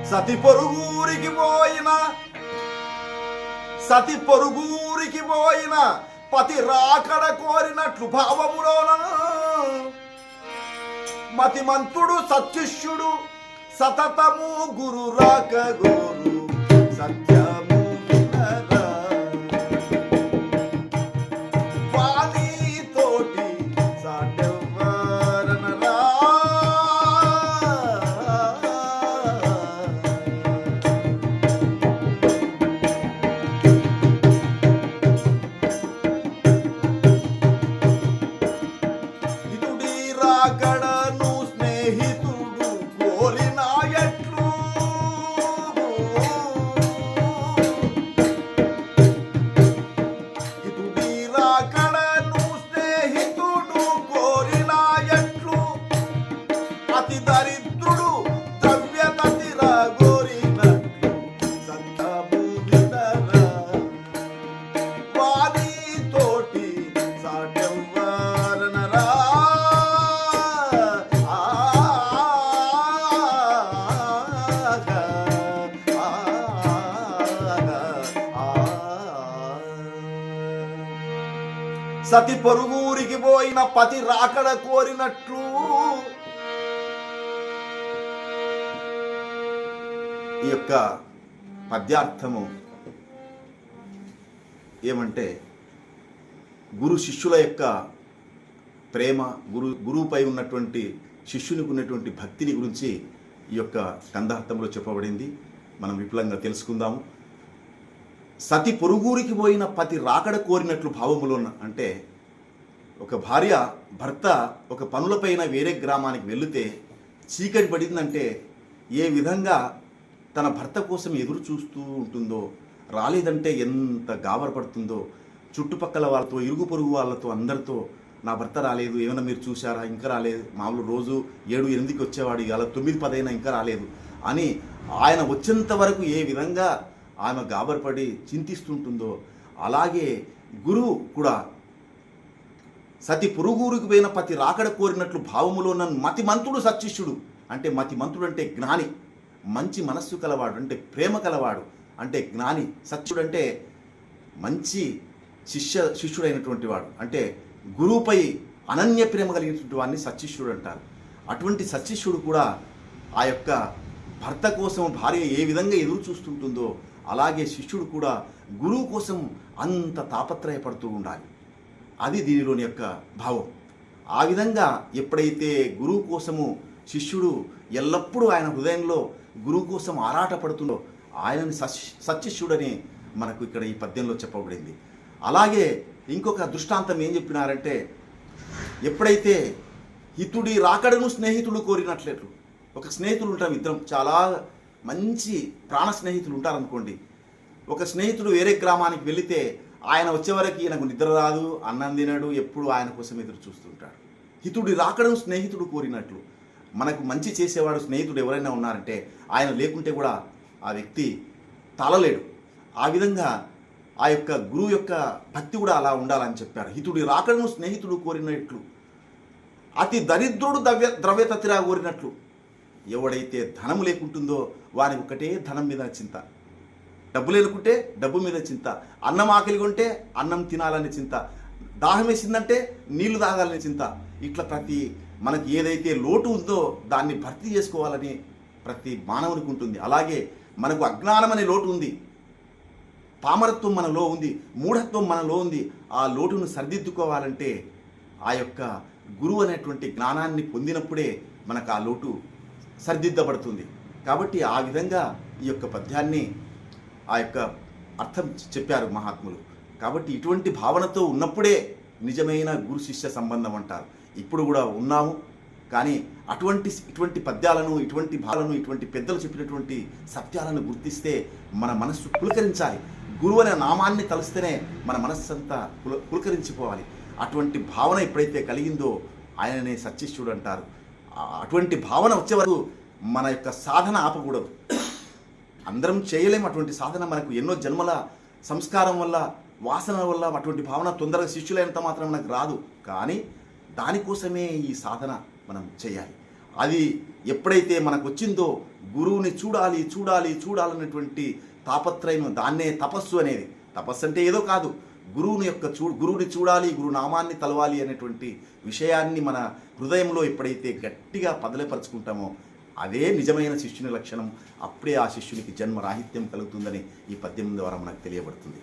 సతి పొరుగురికి పోయిన పతి రాకడ కోరినట్లు భావములోన మతిమంతుడు సత్యుష్యుడు సతతము గురు రాక గోరు సత్యము వినరా వాణి తోటి సాటెవ్వరనరా ఇటుడి రాకడను స్నేహితుడు కోరిన ఎట్లు ఇటుడి రాకడను స్నేహితుడు కోరిన ఎట్లు అతి దరిద్రుడు ద్రవ్యతతిరా గోరినట్లు సత్యము వినరా వాణి తోటి సాటెవ్వరనరా సతి పొరుగురికి పోయిన పతి రాకడ కోరినట్లు ఈ యొక్క పద్యార్థము ఏమంటే గురు శిష్యుల యొక్క ప్రేమ, గురువుపై ఉన్నటువంటి శిష్యునికి ఉన్నటువంటి భక్తిని గురించి ఈ యొక్క కందార్థంలో చెప్పబడింది. మనం విపులంగా తెలుసుకుందాము. సతి పొరుగురికి పోయిన పతి రాకడ కోరినట్లు భావములో అంటే ఒక భార్య భర్త ఒక పనులపైన వేరే గ్రామానికి వెళితే చీకటి పడిందంటే ఏ విధంగా తన భర్త కోసం ఎదురు చూస్తూ ఉంటుందో, రాలేదంటే ఎంత గాబరపడుతుందో, చుట్టుపక్కల వాళ్ళతో, ఇరుగు పొరుగు వాళ్ళతో అందరితో నా భర్త రాలేదు, ఏమైనా మీరు చూశారా, ఇంకా రాలేదు, మామూలు రోజు 7-8కి వచ్చేవాడు, ఇలా 9-10 అయినా ఇంకా రాలేదు అని ఆయన వచ్చేంత వరకు ఏ విధంగా ఆమె గాబరపడి చింతిస్తుంటుందో, అలాగే గురువు కూడా సతి పొరుగురికి పోయిన పతి రాకడ కోరినట్లు భావములో నన్ను మతిమంతుడు సత్శిష్యుడు అంటే మతిమంతుడు అంటే జ్ఞాని, మంచి మనస్సు కలవాడు అంటే ప్రేమ కలవాడు అంటే జ్ఞాని, సత్యుడు అంటే మంచి శిష్యుడైనటువంటి వాడు అంటే గురువుపై అనన్య ప్రేమ కలిగినటువంటి వాడిని సత్శిష్యుడు అంటారు. అటువంటి సత్శిష్యుడు కూడా ఆ యొక్క భర్త కోసం భార్య ఏ విధంగా ఎదురు చూస్తుంటుందో అలాగే శిష్యుడు కూడా గురువు కోసం అంత తాపత్రయపడుతూ ఉండాలి. అది దీనిలోని యొక్క భావం. ఆ విధంగా ఎప్పుడైతే గురువు కోసము శిష్యుడు ఎల్లప్పుడూ ఆయన హృదయంలో గురువు కోసం ఆరాటపడుతుందో ఆయనని సత్శిష్యుడని మనకు ఇక్కడ ఈ పద్యంలో చెప్పబడింది. అలాగే ఇంకొక దృష్టాంతం ఏం చెప్పినారంటే, ఎప్పుడైతే హితుడి రాకడను స్నేహితుడు కోరినట్లేట్లు, ఒక స్నేహితులు ఉంటాం, ఇద్దరం చాలా మంచి ప్రాణ స్నేహితులు ఉంటారనుకోండి. ఒక స్నేహితుడు వేరే గ్రామానికి వెళితే ఆయన వచ్చేవరకు ఈయనకు నిద్ర రాదు, అన్నం తినడు, ఎప్పుడు ఆయన కోసం ఎదురు చూస్తుంటాడు. హితుడి రాకడను స్నేహితుడు కోరినట్లు మనకు మంచి చేసేవాడు స్నేహితుడు ఎవరైనా ఉన్నారంటే ఆయన లేకుంటే కూడా ఆ వ్యక్తి తాళలేడు. ఆ విధంగా ఆ యొక్క గురువు యొక్క భక్తి కూడా అలా ఉండాలని చెప్పారు. హితుడి రాకడను స్నేహితుడు కోరినట్లు అతి దరిద్రుడు ద్రవ్యతతిరా కోరినట్లు, ఎవడైతే ధనం లేకుంటుందో వారికి ఒకటే ధనం మీద చింత, డబ్బు లేనుకుంటే డబ్బు మీద చింత, అన్నం ఆకలి కొంటే అన్నం తినాలని చింత, దాహం వేసిందంటే నీళ్లు తాగాలని చింత. ఇట్లా ప్రతి మనకి ఏదైతే లోటు ఉందో దాన్ని భర్తీ చేసుకోవాలని ప్రతి మానవునికి ఉంటుంది. అలాగే మనకు అజ్ఞానం అనే లోటు ఉంది, పామరత్వం మనలో ఉంది, మూఢత్వం మనలో ఉంది. ఆ లోటును సరిదిద్దుకోవాలంటే ఆ యొక్క గురువు అనేటువంటి జ్ఞానాన్ని పొందినప్పుడే మనకు ఆ లోటు సరిదిద్దబడుతుంది. కాబట్టి ఆ విధంగా ఈ యొక్క పద్యాన్ని ఆ యొక్క అర్థం చెప్పారు మహాత్ములు. కాబట్టి ఇటువంటి భావనతో ఉన్నప్పుడే నిజమైన గురు శిష్య సంబంధం అంటారు. ఇప్పుడు కూడా ఉన్నాము, కానీ ఇటువంటి పద్యాలను, ఇటువంటి భావాలను, ఇటువంటి పెద్దలు చెప్పినటువంటి సత్యాలను గుర్తిస్తే మన మనస్సు పులకరించాలి. గురువు అనే నామాన్ని తలుస్తేనే మన మనస్సు అంతా పులకరించిపోవాలి. అటువంటి భావన ఎప్పుడైతే కలిగిందో ఆయననే సత్శిష్యుడు అంటారు. అటువంటి భావన వచ్చే వరకు మన యొక్క సాధన ఆపకూడదు. అందరం చేయలేము అటువంటి సాధన. మనకు ఎన్నో జన్మల సంస్కారం వల్ల, వాసన వల్ల అటువంటి భావన తొందరగా శిష్యులైనంత మాత్రం మనకు రాదు. కానీ దానికోసమే ఈ సాధన మనం చేయాలి. అది ఎప్పుడైతే మనకు వచ్చిందో గురువుని చూడాలి చూడాలి చూడాలన్నటువంటి తాపత్రయం, దాన్నే తపస్సు అనేది. తపస్సు అంటే ఏదో కాదు, గురువుని చూడాలి, గురునామాన్ని తలవాలి అనేటువంటి విషయాన్ని మన హృదయంలో ఎప్పుడైతే గట్టిగా పదలపరుచుకుంటామో అదే నిజమైన శిష్యుని లక్షణం. అప్పుడే ఆ శిష్యునికి జన్మరాహిత్యం కలుగుతుందని ఈ పద్యం ద్వారా మనకు తెలియబడుతుంది.